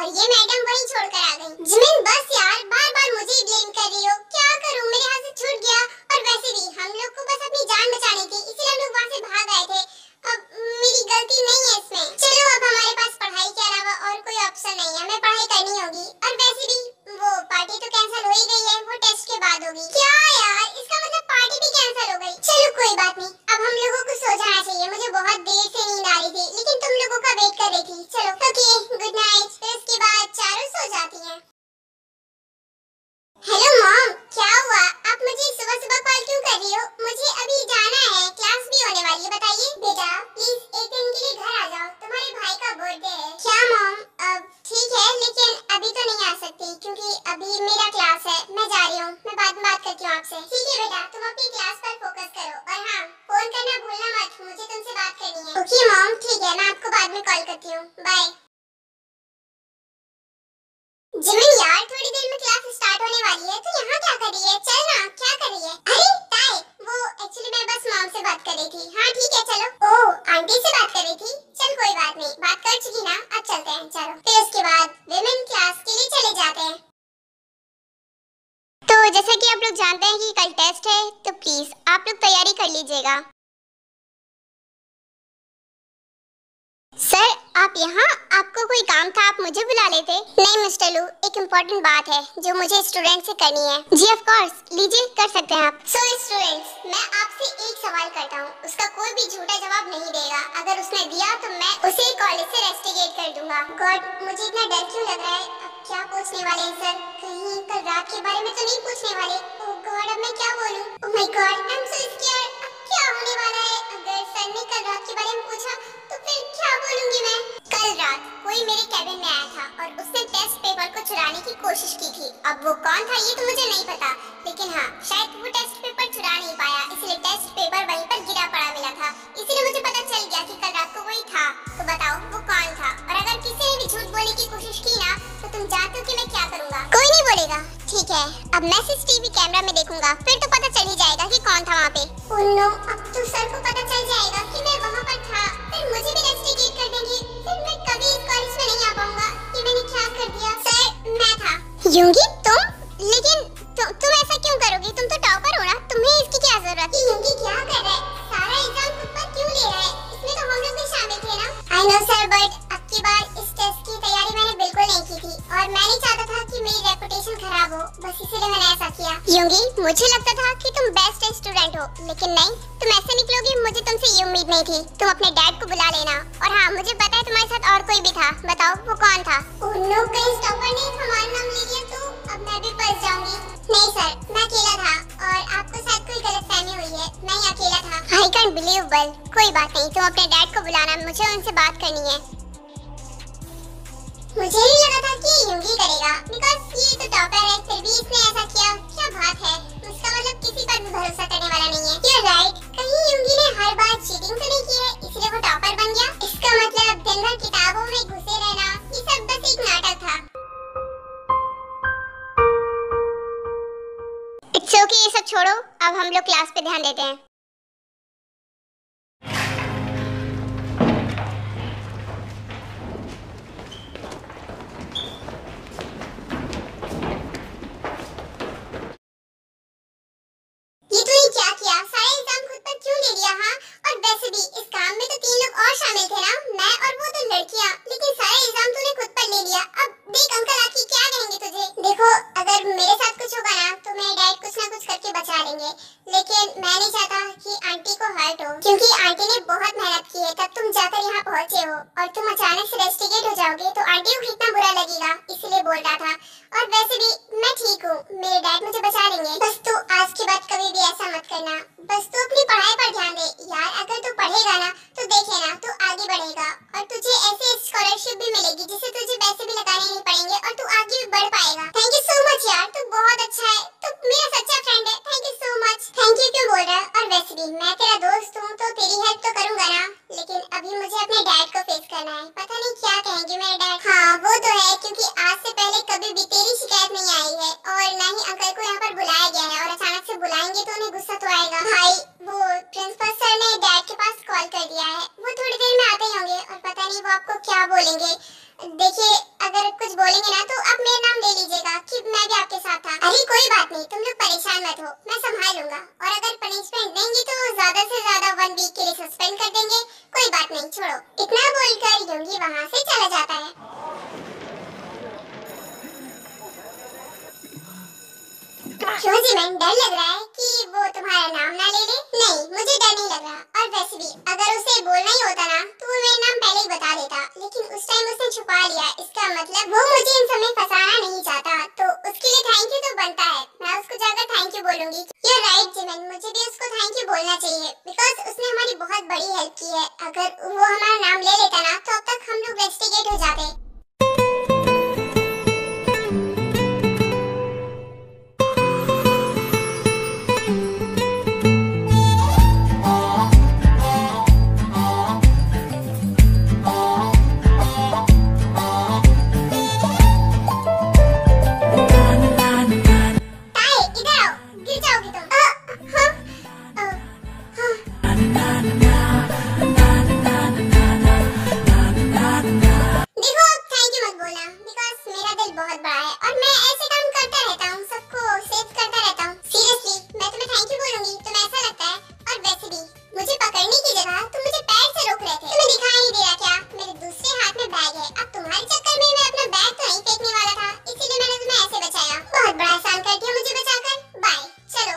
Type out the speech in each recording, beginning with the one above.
और ये मैडम वहीं छोड़कर आ गई। जिमिन बस यार, बार बार मुझे ही ब्लेम कर रही हो, क्या करूं, मेरे हाथ से छूट गया। और वैसे भी हम लोग को बस अपनी जान बचानी थी, इसलिए हम लोग वहाँ से भाग आए थे। अब मेरी गलती नहीं है इसमें। चलो अब हमारे पास पढ़ाई के अलावा और कोई ऑप्शन नहीं है, हमें पढ़ाई करनी होगी। और वैसे भी वो पार्टी तो कैंसिल हो ही गई है, वो टेस्ट के बाद होगी। क्या यार, इसका मतलब पार्टी भी कैंसिल हो गई। चलो कोई बात नहीं, अब हम लोगों को सो जाना चाहिए। मुझे बहुत देर से नींद आ रही थी, लेकिन तुम लोगों का वेट कर रही थी। चलो ओके, गुड नाइट। फिर उसके बाद चारों सो जाती हैं। हेलो मॉम, क्या हुआ? आप मुझे सुबह सुबह कॉल क्यों कर रही हो? मुझे अभी जाना है, क्लास भी होने वाली है। बताइए बेटा, प्लीज एक दिन के लिए घर आ जाओ, तुम्हारे भाई का बर्थडे है। क्या मॉम? ठीक है, लेकिन अभी तो नहीं आ सकती क्योंकि अभी मेरा क्लास है। मैं जा रही हूँ, मैं बाद में बात करती हूँ आपसे। ठीक है बेटा, तुम अपनी क्लास पर फोकस करो और हाँ, फोन करना भूलना मत, मुझे तुमसे बात करनी है। ओके मॉम, ठीक है, मैं आपको बाद में कॉल करती हूँ। बाय। जिमिन यार, थोड़ी देर में क्लास स्टार्ट होने वाली है, तो यहाँ क्या कर रही है? चल ना, क्या कर रही है? अरे ताई, वो एक्चुअली मैं बस मॉम से बात कर रही थी। हाँ ठीक है, चलो। ओह, आंटी से बात कर रही थी? चल कोई बात नहीं, बात कर चुकी ना, अब चलते हैं। चलो, फिर उसके बाद विमेन क्लास के लिए चले जाते हैं। तो जैसा कि आप लोग जानते हैं कि कल टेस्ट है, तो प्लीज आप लोग तैयारी कर लीजिएगा। सर आप यहाँ, आपको कोई काम था, आप मुझे बुला लेते। नहीं मिस्टर लू, एक इम्पोर्टेंट बात है जो मुझे स्टूडेंट से करनी है। जी ऑफ कोर्स, लीजिए, कर सकते हैं आप। सो स्टूडेंट्स, मैं आपसे एक सवाल करता हूँ, उसका कोई भी झूठा जवाब नहीं देगा। अगर उसने दिया तो मैं उसे कॉलेज से रेस्टिकेट कर दूंगा। गॉड, मुझे इतना डर क्यों लग रहा है? अब क्या पूछने वाले हैं सर? कहीं कल रात के बारे में तो नहीं पूछने वाले? ओह गॉड, अब मैं क्या बोलूँ? Oh my God, I am so scared. अब क्या होने वाला है? अगर सर ने कल रात के बारे में पूछा तो फिर क्या बोलूंगी मैं? कल रात कोई मेरे कैबिन में आया था और उसने टेस्ट पेपर को चुराने की कोशिश की थी। अब वो कौन था ये तो मुझे नहीं पता, लेकिन हाँ, शायद वो टेस्ट पेपर चुरा नहीं पाया, इसलिए टेस्ट पेपर वहीं पर गिरा पड़ा मिला था। इसीलिए मुझे पता चल गया कि कल रात को कोई था। तो बताओ वो कौन था? और अगर किसी ने भी झूठ बोलने की कोशिश की ना, तो तुम जानते हो कि मैं क्या करूँगा? कोई नहीं बोलेगा। ठीक है, अब मैं सीसीटीवी कैमरा में देखूंगा, फिर तो पता चल ही जाएगा कि कौन था वहाँ पे। ओह नो, अब तो सर को पता चल जाएगा कि मैं वहाँ पर था, फिर मुझे भी रेस्टिकेट कर देंगे, फिर मैं कभी इस कॉलेज में नहीं आ पाऊंगा। कि मैंने क्या कर दिया? सर मैं था। यूंगी तुम? लेकिन तुम ऐसा क्यों करोगी? तुम तो टॉपर हो ना, तुम्हें इसकी क्या जरूरत है? यूंगी क्या कर रहा है? सारा इल्जाम खुद पर क्यों ले रहा है? इसमें तो हम लोग भी शामिल थे ना। आई नो सर, बट अब की बार इस टेस्ट की तैयारी मैंने बिल्कुल नहीं की थी और मैं नहीं चाहता था कि मेरी रेपुटेशन खराब हो, बस इसीलिए मैंने ऐसा किया। यूंगी, मुझे लगता था कि तुम बेस्ट स्टूडेंट हो, लेकिन नहीं, तुम ऐसे निकलोगी मुझे तुमसे ये उम्मीद नहीं थी। तुम अपने डैड को बुला लेना। और हाँ, मुझे पता है तुम्हारे साथ और कोई भी था। बताओ वो कौन था? ओह नो, कहीं स्टॉपर ने हमारा नाम ले लिया तो अब मैं भी फंस जाऊंगी। नहीं सर, मैं अकेला था और आपको शायद कोई गलतफहमी हुई है, मैं ही अकेला था। I can't believable. कोई बात नहीं, तुम अपने डैड को बुलाना, मुझे उनसे बात करनी है। मुझे नहीं लगा था कि यूंगी करेगा, बिकॉज़ ये तो टॉपर है, फिर भी इसने ऐसा किया। क्या बात है, उसका मतलब किसी पर भी भरोसा करने वाला नहीं है। You're right, कहीं यूंगी ने हर बार चीटिंग तो नहीं की है, इसलिए वो टॉपर बन गया? इसका मतलब दिन भर किताबों में घुसे रहना, ये सब बस एक नाटक था। इट्स ओके, ये सब छोड़ो, अब हम लोग क्लास पे ध्यान देते हैं। ये तूने क्या किया? सारा इल्जाम खुद पर क्यों ले लिया? हाँ, और वैसे भी इस काम में तो 3 लोग और शामिल थे ना, मैं और वो 2 लड़कियां, लेकिन सारा इल्जाम तूने खुद पर ले लिया। अब देख अंकल आके क्या कहेंगे तुझे? देखो, अगर मेरे साथ कुछ होगा ना तो मेरे डैड कुछ ना कुछ करके बचा लेंगे, लेकिन मैं नहीं चाहता कि आंटी को हर्ट हो, क्योंकि आंटी ने बहुत मेहनत की है तब तुम जाकर यहाँ पहुँचे हो, और तुम अचानक से रेस्टिकेट हो जाओगे तो आंटी को कितना बुरा लगेगा, इसलिए बोल रहा था। और वैसे भी मैं ठीक हूँ, मेरे डैड मुझे बचा लेंगे। बस तू आज के बाद कभी भी ऐसा मत करना, बस तू अपनी पढ़ाई पर ध्यान दे यार। अगर तू पढ़ेगा ना तो देखे ना, तू आगे बढ़ेगा और तुझे ऐसे स्कॉलरशिप भी मिलेगी जिसे तुझे पैसे भी लगाने नहीं पड़ेंगे और तू आगे भी बढ़ पाएगा। थैंक यू सो मच यार, तू बहुत अच्छा है, तू मेरा सच्चा फ्रेंड है। Thank you so much. Thank you क्यों बोल रहा है? और वैसे भी मैं तेरा दोस्त हूँ तो तेरी हेल्प तो करूंगा ना, लेकिन अभी मुझे अपने डैड को फेस करना है। पता नहीं क्या कहेंगे मेरे डैड। हाँ वो तो है, क्योंकि आज से पहले कभी भी तेरी शिकायत नहीं आई है और ना ही अंकल को यहाँ पर बुलाया गया है, और अचानक से बुलाएंगे तो उन्हें गुस्सा तो आएगा। भाई, वो प्रिंसिपल सर ने डैड के पास कॉल कर दिया है, वो थोड़ी देर में आते ही होंगे और पता नहीं वो आपको क्या बोलेंगे। देखिए, अगर कुछ लिया, इसका मतलब वो मुझे इन सब में फंसाना नहीं चाहता, तो उसके लिए थैंक यू तो बनता है। मैं उसको जाकर थैंक यू बोलूंगी। You're right जिमिन, मुझे भी उसको थैंक यू बोलना चाहिए, बिकॉज उसने हमारी बहुत बड़ी हेल्प की है। अगर वो हमारा नाम ले लेता ना तो अब तक हम लोग रेस्टिकेट हो जाते। बहुत बड़ा है और मैं ऐसे काम करता रहता हूँ, सबको सेव करता रहता हूँ। सीरियसली मैं तुम्हें थैंक यू बोलूंगी, तुम्हें ऐसा लगता है? और वैसे भी मुझे पकड़ने की जगह तुम मुझे पैर से रोक रहे थे। तुम्हें दिखाई नहीं दे रहा क्या? मेरे दूसरे हाथ में बैग है। अब तुम्हारे चक्कर में मैं अपना बैग तो नहीं फेंकने वाला था, इसीलिए मैंने तुम्हें ऐसे बचाया। बहुत बड़ा एहसान कर दिया मुझे बचाकर। बाय, चलो।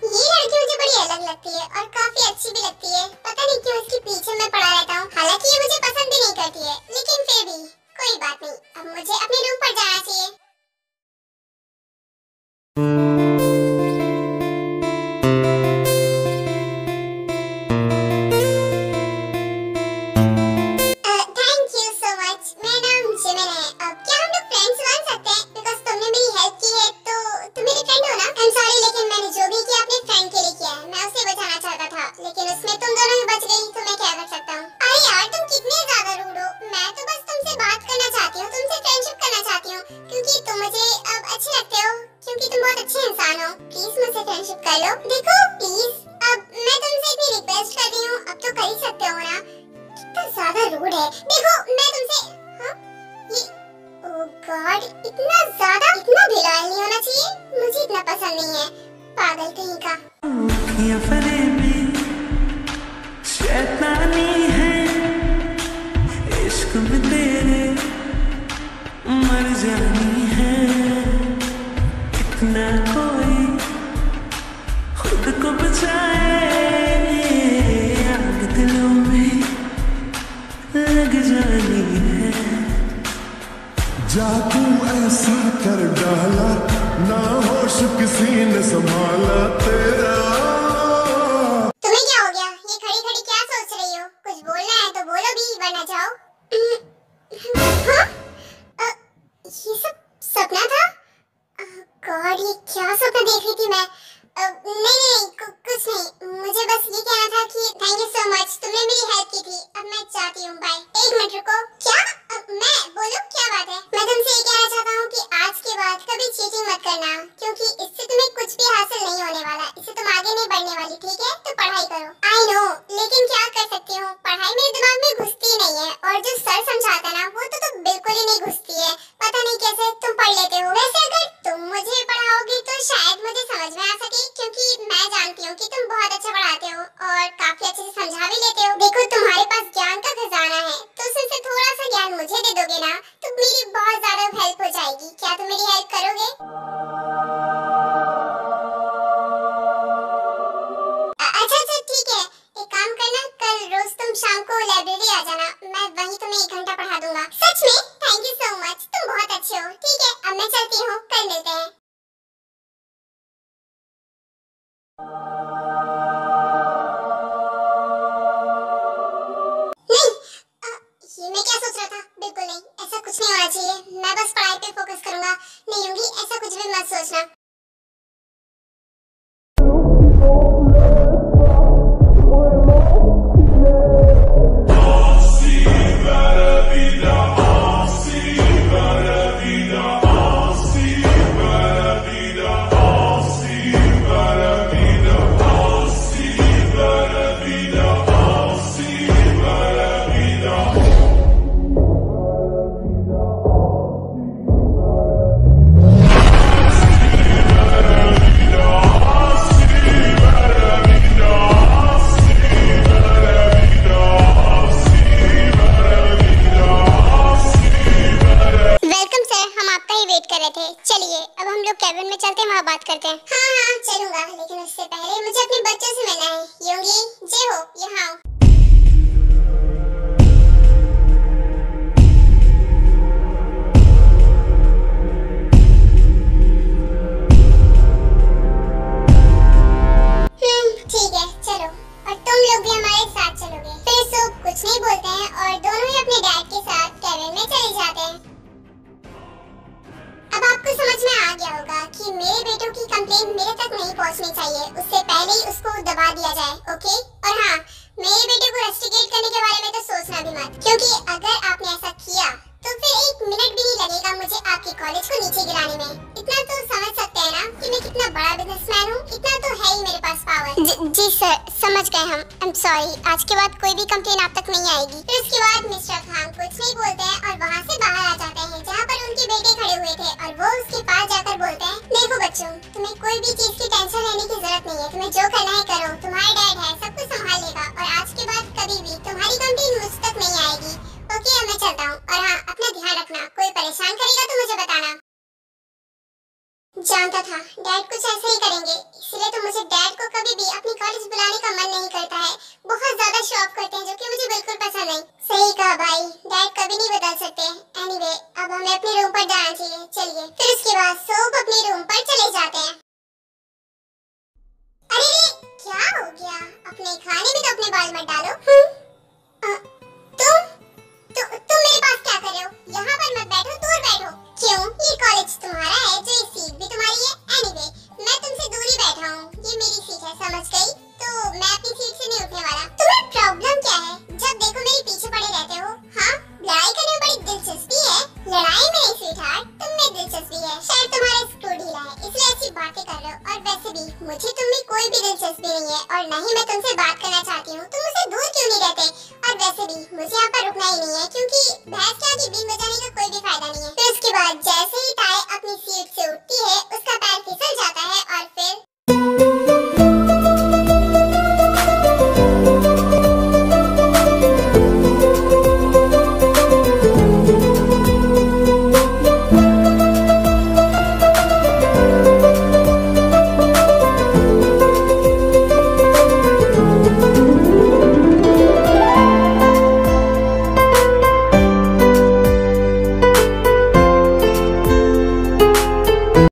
ये लड़की मुझे बड़ी अलग लगती है और काफी अच्छी भी लगती है। पता नहीं क्यों इसके पीछे मैं पड़ा रहता हूँ। हालांकि ये मुझे पसंद भी नहीं करती है, लेकिन फिर भी कोई बात नहीं। अब मुझे अपने रूम पर जाना चाहिए। Thank you so much. मेरा नाम जिमिन है। अब क्या हम लोग फ्रेंड्स बन सकते हैं? बिकॉज तुमने मेरी हेल्प की है तो तुम मेरी फ्रेंड हो ना। आई एम सॉरी, लेकिन मैंने जो भी किया अपने फ्रेंड के लिए किया है। मैं उसे बचाना चाहता था, लेकिन उसमें तुम दोनों ही बच गई, तो मैं क्या कर सकता हूँ? अरे यार, तुम कितने ज्यादा रूड हो। मैं तो बस तुमसे बात करना चाहती हूँ, तुमसे फ्रेंडशिप करना चाहती हूँ, क्योंकि तुम मुझे अब अच्छे लगते हो, क्योंकि तुम बहुत अच्छे इंसान हो। प्लीज मुझसे फ्रेंडशिप कर लो। देखो प्लीज, अब मैं तुमसे इतनी रिक्वेस्ट कर रही हूँ, अब तो कर ही सकते हो ना। कितना ज्यादा रूड है। देखो मैं तुमसे ये ओह गॉड, इतना ज्यादा, इतना भी लॉयल नहीं होना चाहिए। मुझे इतना पसंद नहीं है, पागल कहीं का। ये फरेबी शैतानी है, इश्क में तेरे मर जानी है। इतना कोई खुद को बचाए, आग दिलों में लग जानी है। जादू ऐसा कर डाला, ना होश किसी ने संभाला तेरा। तुम्हें क्या हो गया? ये खड़ी खड़ी क्या सोच रही हो? कुछ बोलना है तो बोलो भी, वरना जाओ। हाँ? ये सब सपना था? गॉड, ये क्या सपना देख रही थी मैं? नहीं, कुछ नहीं। मुझे बस ये कहना था कि थैंक यू सो मच, तुमने मेरी हेल्प की थी। अब मैं जाती हूँ, बाय। एक मिनट रुको। क्या? मैं बोलो, क्या बात है? मैं तुमसे ये कहना चाहता हूँ कि आज के बाद कभी चीटिंग मत करना, क्योंकि इससे तुम्हें कुछ भी हासिल नहीं होने वाला। इससे तुम आगे नहीं बढ़ने वाली, ठीक है? तो पढ़ाई करो। आई नो, लेकिन क्या कर सकती हूँ, पढ़ाई मेरे दिमाग में घुसती नहीं है, और जो सर समझाता ना वो तो बिल्कुल ही नहीं घुसती है। पता नहीं कैसे तुम पढ़ लेते हो। वैसे अगर तुम मुझे पढ़ाओगी तो शायद मुझे समझ में आ सके, क्योंकि मैं जानती हूँ कि तुम बहुत अच्छा पढ़ाते हो और काफी अच्छे से समझा भी लेते हो। देखो, तुम्हारे पास ज्ञान का खजाना है, तो उसमें से थोड़ा सा ज्ञान मुझे दे दोगे ना, तो मेरी बहुत ज्यादा हेल्प हो जाएगी। क्या तुम मेरी हेल्प करोगे? अच्छा ठीक है। एक काम करना, कल रोज तुम शाम को लाइब्रेरी आ जाना, मैं वहीं तुम्हें 1 घंटा पढ़ा दूंगा। सच में? थैंक यू सो मच, तुम बहुत अच्छे हो। ठीक है, अब मैं चलती हूँ, कल मिलते हैं। ये मैं क्या सोच रहा था? बिल्कुल नहीं, ऐसा कुछ नहीं होना चाहिए। मैं बस पढ़ाई पे फोकस करूंगा। नहीं होंगी, ऐसा कुछ भी मत सोचना। चलिए अब हम लोग कैबिन में चलते हैं, वहाँ बात करते हैं। हाँ चलूंगा, लेकिन उससे पहले मुझे अपने बच्चों से मिलना है। योंगी, जय हो, यहाँ आओ। कि मेरे बेटों की कंप्लेंट मेरे तक नहीं पहुंचनी चाहिए, उससे पहले ही उसको दबा दिया जाए, ओके? और हाँ, मेरे बेटे को रस्टिकेट करने के बारे में तो सोचना भी मत, क्योंकि अगर आपने ऐसा किया तो फिर 1 मिनट भी नहीं लगेगा मुझे आपके कॉलेज को नीचे गिराने में। इतना तो समझ सकते हैं ना कि मैं कितना बड़ा बिजनेसमैन हूँ, इतना तो है ही मेरे पास पावर। जी सर, समझ गए हम। आई एम सॉरी, आज के बाद कोई भी कंप्लेन आप तक नहीं आएगी। फिर उसके बाद मिस्टर खान कुछ नहीं बोलते हैं और वहाँ से बाहर आ जाते हैं जहाँ पर उनके बेटे खड़े हुए थे, और वो उसके पास जाकर बोलते हैं, देखो बच्चों, तुम्हें कोई भी चीज की टेंशन लेने की जरूरत नहीं है, तुम्हें जो करना है करो, तुम्हारा डैड है, सब कुछ संभाल लेगा, और आज के बाद कभी भी तुम्हारी कंप्लेन मुझ तक नहीं आएगी, ओके? अब मैं चलता हूँ, और हाँ, अपना ध्यान रखना, कोई परेशान करेगा तो मुझे बताना। जानता था डैड कुछ